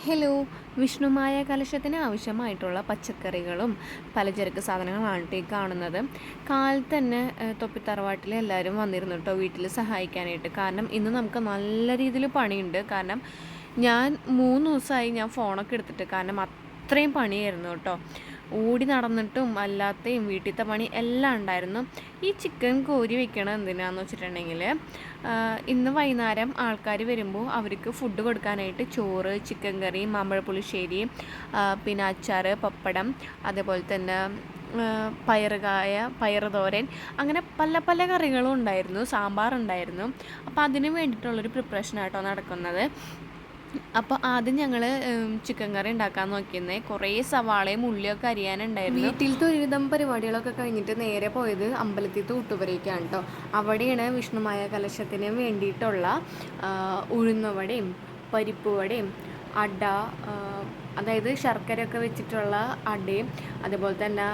Hello. Vishnumaya കലശത്തിന് ആവശ്യമായിട്ടുള്ള പച്ചക്കറികളും പലചരക്ക് സാധനങ്ങളാണ് ട്ടോ ഈ കാണുന്നത്. കാലത്ത് തന്നെ തൊപ്പിത്തറവാട്ടിൽ എല്ലാവരും വന്നിരുന്നു കേട്ടോ വീട്ടിൽ സഹായിക്കാനായിട്ട്. കാരണം ഇന്ന് നമുക്ക് നല്ല രീതിയിൽ പണിയുണ്ട്. കാരണം ഞാൻ 3 ദിവസമായി ഞാൻ ഫോണൊക്കെ എടുത്തിട്ട്. കാരണം അത്രയും പണിയായിരുന്നു കേട്ടോ. ഓടി നടന്നിട്ടും അല്ലാത്തയും വീട്ടിലത്തെ പണി എല്ലാം ഉണ്ടായിരുന്നു. ഈ ചിക്കൻ കോരി വെക്കണത് എന്തിനാന്ന് വെച്ചിട്ടുണ്ടെങ്കിൽ ഇന്ന് വൈകുന്നേരം ആൾക്കാർ വരുമ്പോൾ അവർക്ക് ഫുഡ് കൊടുക്കാനായിട്ട് ചോറ്, ചിക്കൻ കറി, മാമ്പഴപ്പുളിശ്ശേരി, പിന്നെ അച്ചാർ, പപ്പടം, അതേപോലെ തന്നെ പയറ് തോരൻ, അങ്ങനെ പല പല കറികളും ഉണ്ടായിരുന്നു. സാമ്പാറുണ്ടായിരുന്നു. അപ്പോൾ അതിന് വേണ്ടിയിട്ടുള്ളൊരു പ്രിപ്പറേഷനായിട്ടോ നടക്കുന്നത്. അപ്പോൾ ആദ്യം ഞങ്ങൾ ചിക്കൻ കറി ഉണ്ടാക്കാൻ നോക്കിയിരുന്നേ. കുറേ സവാളയും ഉള്ളിയൊക്കെ അരിയാനുണ്ടായിരുന്നു. വീട്ടിലത്തെ ഒരുവിധം പരിപാടികളൊക്കെ കഴിഞ്ഞിട്ട് നേരെ പോയത് അമ്പലത്തിലത്തെ ഊട്ടുപുരയ്ക്കാണ് കേട്ടോ. അവിടെയാണ് വിഷ്ണുമായ കലശത്തിന് വേണ്ടിയിട്ടുള്ള ഉഴുന്നുവടയും പരിപ്പ് വടയും അട, അതായത് ശർക്കരയൊക്കെ വെച്ചിട്ടുള്ള അടയും, അതേപോലെ തന്നെ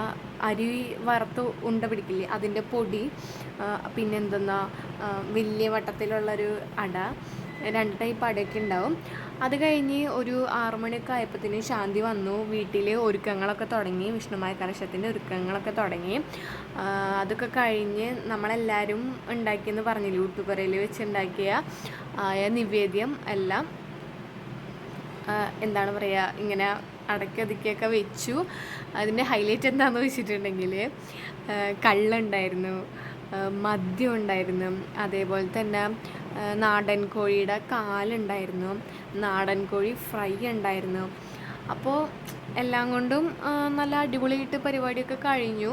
അരി വറുത്ത് ഉണ്ട പിടിക്കില്ലേ അതിൻ്റെ പൊടി, പിന്നെന്തെന്നാ വലിയ വട്ടത്തിലുള്ളൊരു അട, 2 ടൈപ്പ് അടയൊക്കെ ഉണ്ടാവും. അത് കഴിഞ്ഞ് ഒരു 6 മണിയൊക്കെ ആയപ്പോഴത്തേന് ശാന്തി വന്നു. വീട്ടിൽ ഒരുക്കങ്ങളൊക്കെ തുടങ്ങി, വിഷ്ണുമായ കലശത്തിൻ്റെ ഒരുക്കങ്ങളൊക്കെ തുടങ്ങി. അതൊക്കെ കഴിഞ്ഞ് നമ്മളെല്ലാവരും ഉണ്ടാക്കിയെന്ന് പറഞ്ഞില്ലേ, ഊട്ടുപുരയിൽ വെച്ചുണ്ടാക്കിയ നിവേദ്യം എല്ലാം എന്താണ് പറയുക, ഇങ്ങനെ അടക്കൊതുക്കിയൊക്കെ വെച്ചു. അതിൻ്റെ ഹൈലൈറ്റ് എന്താണെന്ന് വെച്ചിട്ടുണ്ടെങ്കിൽ കള്ളുണ്ടായിരുന്നു, മദ്യം ഉണ്ടായിരുന്നു, അതേപോലെ തന്നെ നാടൻ കോഴിയുടെ കാലുണ്ടായിരുന്നു, നാടൻ കോഴി ഫ്രൈ ഉണ്ടായിരുന്നു. അപ്പോൾ എല്ലാം കൊണ്ടും നല്ല അടിപൊളിയായിട്ട് പരിപാടിയൊക്കെ കഴിഞ്ഞു.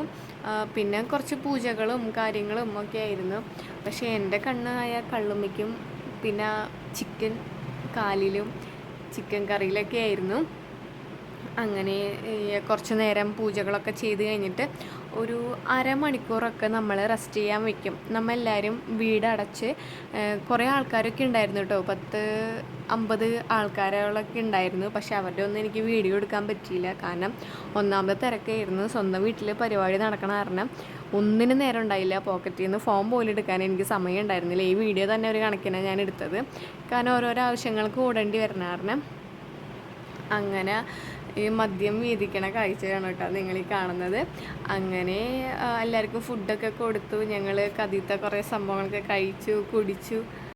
പിന്നെ കുറച്ച് പൂജകളും കാര്യങ്ങളും ഒക്കെ ആയിരുന്നു. പക്ഷേ എൻ്റെ കണ്ണായ കള്ളുമ്മയ്ക്കും പിന്നെ ചിക്കൻ കാലിലും ചിക്കൻ കറിയിലൊക്കെ ആയിരുന്നു. അങ്ങനെ കുറച്ച് നേരം പൂജകളൊക്കെ ചെയ്ത് കഴിഞ്ഞിട്ട് ഒരു അരമണിക്കൂറൊക്കെ നമ്മൾ റെസ്റ്റ് ചെയ്യാൻ വെക്കും. നമ്മളെല്ലാവരും വീടടച്ച്, കുറേ ആൾക്കാരൊക്കെ ഉണ്ടായിരുന്നു കേട്ടോ. 10-50 ആൾക്കാരുകളൊക്കെ ഉണ്ടായിരുന്നു. പക്ഷെ അവരുടെ ഒന്നും എനിക്ക് വീഡിയോ എടുക്കാൻ പറ്റിയില്ല. കാരണം ഒന്നാമത്തെ തിരക്കായിരുന്നു. സ്വന്തം വീട്ടിൽ പരിപാടി നടക്കണ കാരണം ഒന്നിനും നേരം ഉണ്ടായില്ല. പോക്കറ്റിൽ നിന്ന് ഫോൺ പോലും എടുക്കാൻ എനിക്ക് സമയം ഉണ്ടായിരുന്നില്ല. ഈ വീഡിയോ തന്നെ ഒരു കണക്കിനാണ് ഞാൻ എടുത്തത്. കാരണം ഓരോരോ ആവശ്യങ്ങൾക്ക് ഓടേണ്ടി വരുന്ന കാരണം. അങ്ങനെ ഈ മദ്യം വീതിക്കണ കാഴ്ചയാണ് കേട്ടോ നിങ്ങളീ കാണുന്നത്. അങ്ങനെ എല്ലാവർക്കും ഫുഡൊക്കെ കൊടുത്തു. ഞങ്ങൾ കഥീത്തെ കുറേ സംഭവങ്ങളൊക്കെ കഴിച്ചു കുടിച്ചു.